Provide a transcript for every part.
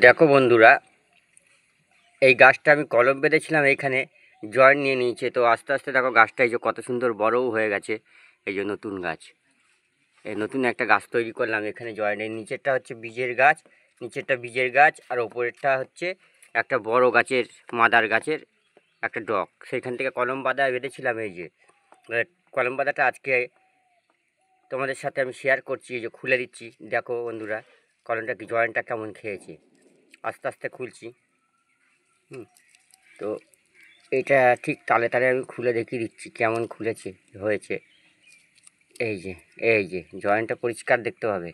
দেখো বন্ধুরা, এই গাছটা আমি কলম বেঁধেছিলাম, এইখানে জয়েন্ট নিয়ে নিয়েছে। তো আস্তে আস্তে দেখো গাছটা এই যে কত সুন্দর বড়ও হয়ে গেছে। এই যে নতুন গাছ, এই নতুন একটা গাছ তৈরি করলাম এখানে জয়েন্টের নিচেরটা হচ্ছে বীজের গাছ, নিচেরটা বীজের গাছ, আর ওপরেরটা হচ্ছে একটা বড় গাছের মাদার গাছের একটা ডগ। সেইখান থেকে কলম বাঁধা বেঁধেছিলাম। এই যে কলম বাঁধাটা আজকে তোমাদের সাথে আমি শেয়ার করছি। এই যে খুলে দিচ্ছি, দেখো বন্ধুরা কলমটা কি জয়েন্টটা কেমন খেয়েছে। আস্তে আস্তে খুলছি। তো এটা ঠিক তালে তালে আমি খুলে দেখিয়ে দিচ্ছি কেমন খুলেছে হয়েছে। এই যে এই যে জয়েন্টটা পরিষ্কার দেখতে হবে।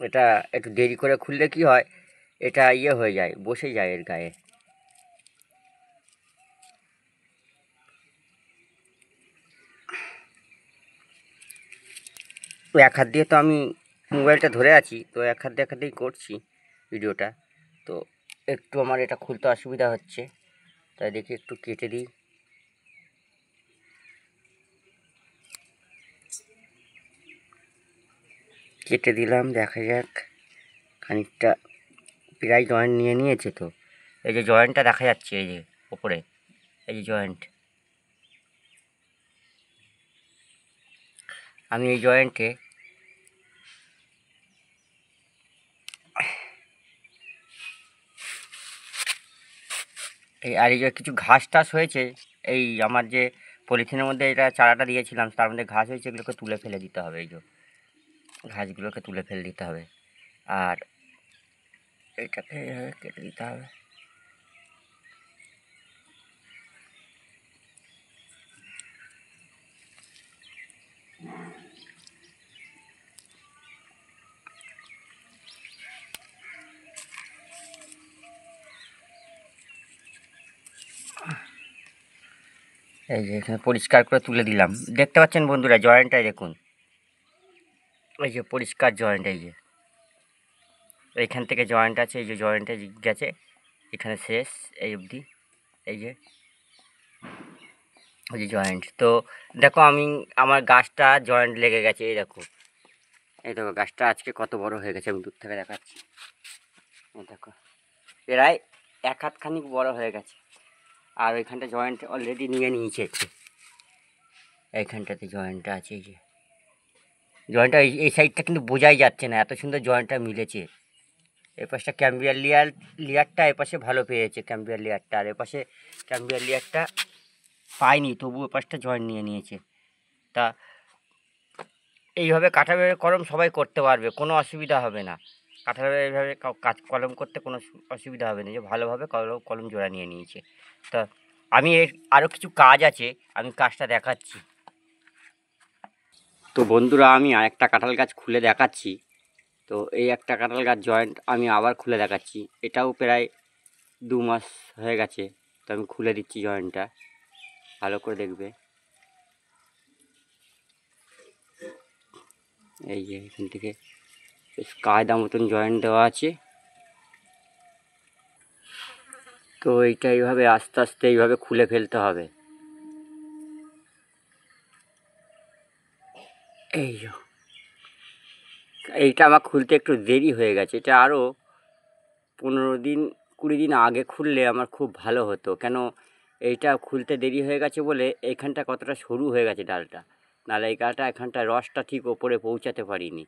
এটা একটু দেরি করে খুললে কি হয়, এটা ইয়ে হয়ে যায়, বসে যায় এর গায়ে। তো এক হাত দিয়ে তো আমি মোবাইলটা ধরে আছি, তো এক হাত দিয়েই করছি ভিডিওটা। তো একটু আমার এটা খুলতে অসুবিধা হচ্ছে, তাই দেখি একটু কেটে দিই। কেটে দিলাম, দেখা যাক। খানিকটা প্রায় জয়েন্ট নিয়ে নিয়েছে। তো এই যে জয়েন্টটা দেখা যাচ্ছে, এই যে ওপরে এই যে জয়েন্ট, আমি এই জয়েন্টে আর এই যে কিছু ঘাস টাস হয়েছে, এই আমার যে পলিথিনের মধ্যে এটা চারাটা দিয়েছিলাম তার মধ্যে ঘাস হয়েছে, এগুলোকে তুলে ফেলে দিতে হবে। এই যে ঘাসগুলোকে তুলে ফেলে দিতে হবে, আর এইটাকে এইভাবে কেটে দিতে হবে। এই যে এখানে পরিষ্কার করে তুলে দিলাম, দেখতে পাচ্ছেন বন্ধুরা জয়েন্টটাই দেখুন। এই যে পরিষ্কার জয়েন্ট, এই যে এইখান থেকে জয়েন্ট আছে, এই যে জয়েন্টে গেছে, এখানে শেষ এই অবধি। এই যে ওই যে জয়েন্ট। তো দেখো আমি আমার গাছটা জয়েন্ট লেগে গেছে, এই দেখো। এই দেখো গাছটা আজকে কত বড় হয়ে গেছে, আমি দূর থেকে দেখাচ্ছি। এই দেখো প্রায় এক হাত খানিক বড় হয়ে গেছে। আর ওইখানটা জয়েন্ট অলরেডি নিয়ে নিয়েছে। এইখানটাতে জয়েন্টটা আছে, এই যে জয়েন্টটা এই সাইডটা কিন্তু বোঝাই যাচ্ছে না, এত সুন্দর জয়েন্টটা মিলেছে। এপাশটা ক্যাম্বিয়ার লেয়ারটা এপাশে ভালো পেয়েছে, ক্যাম্বিয়ার লেয়ারটা, আর এপাশে ক্যাম্বিয়ার লেয়ারটা পায়নি, তবু এপাশটা জয়েন্ট নিয়ে নিয়েছে। তা এইভাবে কাঠাবে কলম সবাই করতে পারবে, কোনো অসুবিধা হবে না। কাঁঠালে এইভাবে কাজ কলম করতে কোনো অসুবিধা হবে না, যে ভালোভাবে কলম জোড়া নিয়ে নিয়েছে। তা আমি এর আরও কিছু কাজ আছে, আমি কাজটা দেখাচ্ছি। তো বন্ধুরা আমি আরেকটা কাঁঠাল গাছ খুলে দেখাচ্ছি। তো এই একটা কাঁঠাল গাছ জয়েন্ট আমি আবার খুলে দেখাচ্ছি, এটাও প্রায় 2 মাস হয়ে গেছে। তো আমি খুলে দিচ্ছি জয়েন্টটা, ভালো করে দেখবে। এই যে এখান থেকে বেশ কায়দা মতন জয়েন্ট দেওয়া আছে। তো এইটা এইভাবে আস্তে আস্তে এইভাবে খুলে ফেলতে হবে। এই যে এইটা আমার খুলতে একটু দেরি হয়ে গেছে, এটা আরও 15 দিন 20 দিন আগে খুললে আমার খুব ভালো হতো। কেন এইটা খুলতে দেরি হয়ে গেছে বলে এইখানটা কতটা সরু হয়ে গেছে ডালটা, নাহলে এই গাছটা এখানটা রসটা ঠিক ওপরে পৌঁছাতে পারিনি।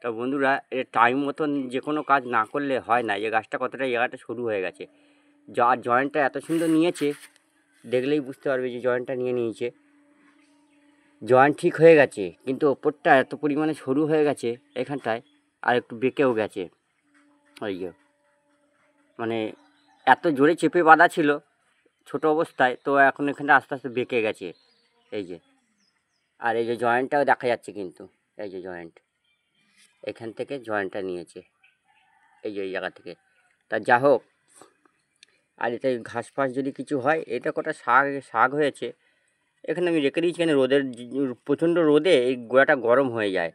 তা বন্ধুরা এর টাইম মতন যে কোনো কাজ না করলে হয় না, যে গাছটা কতটা জায়গাটা সরু হয়ে গেছে। যার জয়েন্টটা এত সুন্দর নিয়েছে, দেখলেই বুঝতে পারবে যে জয়েন্টটা নিয়ে নিয়েছে। জয়েন্ট ঠিক হয়ে গেছে, কিন্তু ওপরটা এত পরিমাণে সরু হয়ে গেছে এখানটায়, আর একটু বেঁকেও গেছে। ওই যে মানে এত জোরে চেপে বাঁধা ছিল ছোট অবস্থায়, তো এখন এখানটা আস্তে আস্তে বেঁকে গেছে। এই যে আর এই যে জয়েন্টটাও দেখা যাচ্ছে কিন্তু, এই যে জয়েন্ট এখান থেকে জয়েন্টটা নিয়েছে, এই যে এই জায়গা থেকে। তা যা হোক, আর এতে ঘাস ফাস যদি কিছু হয়, এটা কটা শাক হয়েছে এখানে আমি রেখে দিয়েছি, কেন রোদের প্রচণ্ড রোদে এই গোড়াটা গরম হয়ে যায়।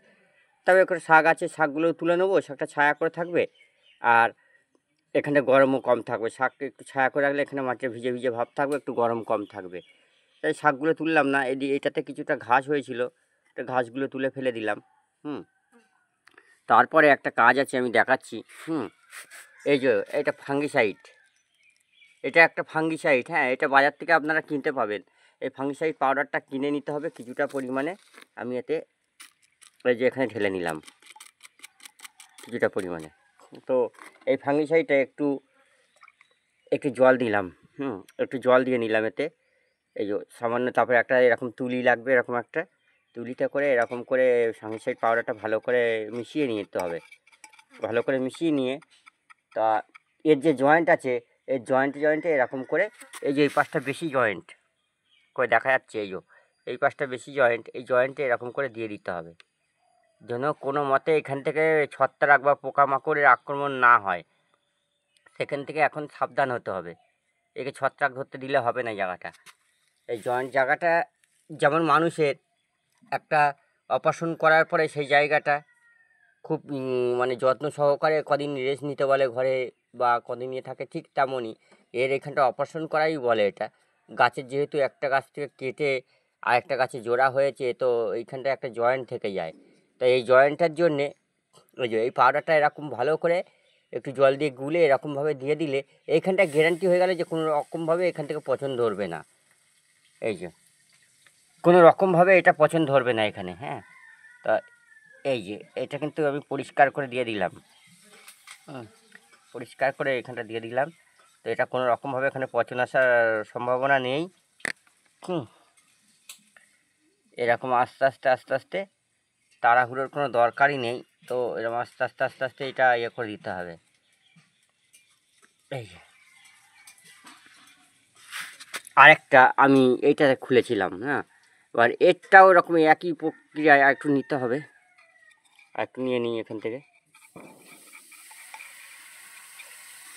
তবে একটা শাক আছে, শাকগুলো তুলে নেবো, শাকটা ছায়া করে থাকবে, আর এখানে গরমও কম থাকবে। শাককে একটু ছায়া করে রাখলে এখানে মাটিতে ভিজে ভিজে ভাব থাকবে, একটু গরম কম থাকবে। তাই শাকগুলো তুললাম না, এটাতে কিছুটা ঘাস হয়েছিল, তো ঘাসগুলো তুলে ফেলে দিলাম। তারপরে একটা কাজ আছে, আমি দেখাচ্ছি। এই যে এটা ফাঙ্গিসাইড, এটা একটা ফাঙ্গিসাইড। হ্যাঁ, এটা বাজার থেকে আপনারা কিনতে পাবেন। এই ফাঙ্গিসাইড পাউডারটা কিনে নিতে হবে কিছুটা পরিমাণে। আমি এতে এই যে এখানে ঢেলে নিলাম কিছুটা পরিমাণে। তো এই ফাঙ্গিসাইডটা একটু একটু জল দিলাম, একটু জল দিয়ে নিলাম এতে। এই যে সামান্য, তারপরে একটা এরকম তুলি লাগবে, এরকম একটা তুলিতে করে এরকম করে ফাঙ্গিসাইড পাউডারটা ভালো করে মিশিয়ে নিতে হবে। ভালো করে মিশিয়ে নিয়ে তা এর যে জয়েন্ট আছে, এই জয়েন্টে এরকম করে, এই যে এই পাশটা বেশি জয়েন্ট করে দেখা যাচ্ছে, এই যে এই পাশটা বেশি জয়েন্ট, এই জয়েন্টে এরকম করে দিয়ে দিতে হবে, যেন কোনো মতে এখান থেকে ছত্রাক বা পোকামাকড়ের আক্রমণ না হয়। সেখান থেকে এখন সাবধান হতে হবে। একে ছত্রাক ধরতে দিলে হবে না জায়গাটা। এই জয়েন্ট জায়গাটা যেমন মানুষের একটা অপারেশন করার পরে সেই জায়গাটা খুব মানে যত্ন সহকারে কদিন রেস্ট নিতে বলে ঘরে, বা কদিন নিয়ে থাকে, ঠিক তেমনই এর এখানটা অপারেশন করাই বলে এটা। গাছের যেহেতু একটা গাছ থেকে কেটে আর একটা গাছে জোড়া হয়েছে, তো এইখানটা একটা জয়েন্ট থেকে যায়। তাই এই জয়েন্টটার জন্যে ওই যে এই পাউডারটা এরকম ভালো করে একটু জল দিয়ে গুলে এরকমভাবে দিয়ে দিলে এইখানটা গ্যারান্টি হয়ে গেলে যে কোনো রকমভাবে এখান থেকে পচন ধরবে না। এই যে কোনো রকমভাবে এটা পচন ধরবে না এখানে। হ্যাঁ, তা এই যে এটা কিন্তু আমি পরিষ্কার করে দিয়ে দিলাম, পরিষ্কার করে এখানটা দিয়ে দিলাম। তো এটা কোনো রকমভাবে এখানে পচন আসার সম্ভাবনা নেই। এরকম আস্তে আস্তে আস্তে আস্তে, তাড়াহুড়োর কোনো দরকারই নেই। তো এরকম আস্তে আস্তে আস্তে আস্তে এটা ইয়ে করে দিতে হবে। এই যে আরেকটা আমি এইটা খুলেছিলাম, হ্যাঁ, এবার এরটাও এরকম একই প্রক্রিয়ায় একটু নিতে হবে। একটু নিয়ে নিই এখান থেকে,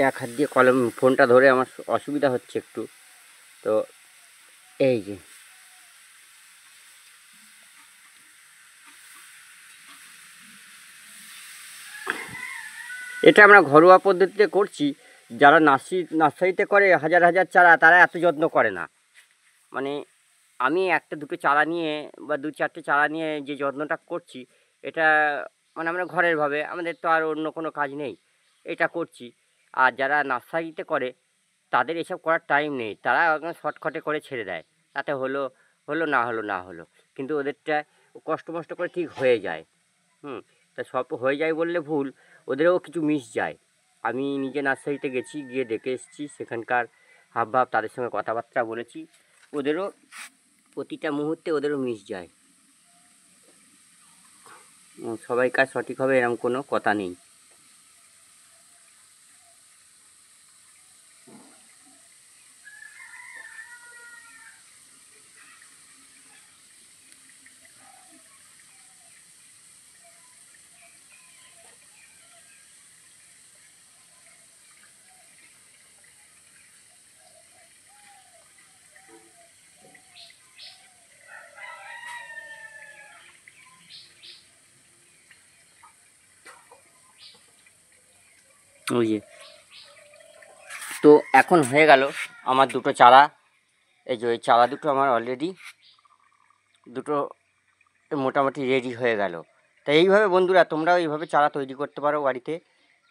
এক হাত দিয়ে কলম ফোনটা ধরে আমার অসুবিধা হচ্ছে একটু। তো এই যে এটা আমরা ঘরোয়া পদ্ধতিতে করছি। যারা নার্সারিতে করে হাজার হাজার চারা, তারা এত যত্ন করে না। মানে আমি একটা দুটো চারা নিয়ে বা দু চারটে চারা নিয়ে যে যত্নটা করছি, এটা মানে আমরা ঘরের ভাবে, আমাদের তো আর অন্য কোনো কাজ নেই, এটা করছি। আর যারা নার্সারিতে করে তাদের এসব করার টাইম নেই, তারা একদম শর্টকাটে করে ছেড়ে দেয়, তাতে হলো হলো, না হলো না হলো। কিন্তু ওদেরটা কষ্ট মষ্ট করে ঠিক হয়ে যায়। তা সব হয়ে যায় বললে ভুল, ওদেরও কিছু মিস যায়। আমি নিজে নার্সারিতে গেছি, গিয়ে দেখে এসেছি সেখানকার হাবভাব, তাদের সঙ্গে কথাবার্তা বলেছি, ওদেরও প্রতিটা মুহূর্তে ওদেরও মিস যায়। সবাই কাজ সঠিক হবে এরকম কোনো কথা নেই। ওই যে তো এখন হয়ে গেল আমার দুটো চারা। এই যে ওই চারা দুটো আমার অলরেডি দুটো মোটামুটি রেডি হয়ে গেল। তো এইভাবে বন্ধুরা তোমরাও এইভাবে চারা তৈরি করতে পারো বাড়িতে।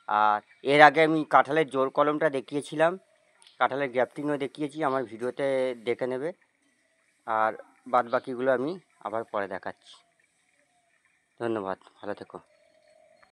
আর এর আগে আমি কাঁঠালের জোর কলমটা দেখিয়েছিলাম, কাঁঠালের গ্রাফটিংও দেখিয়েছি, আমার ভিডিওতে দেখে নেবে। আর বাদ বাকিগুলো আমি আবার পরে দেখাচ্ছি। ধন্যবাদ, ভালো থেকো।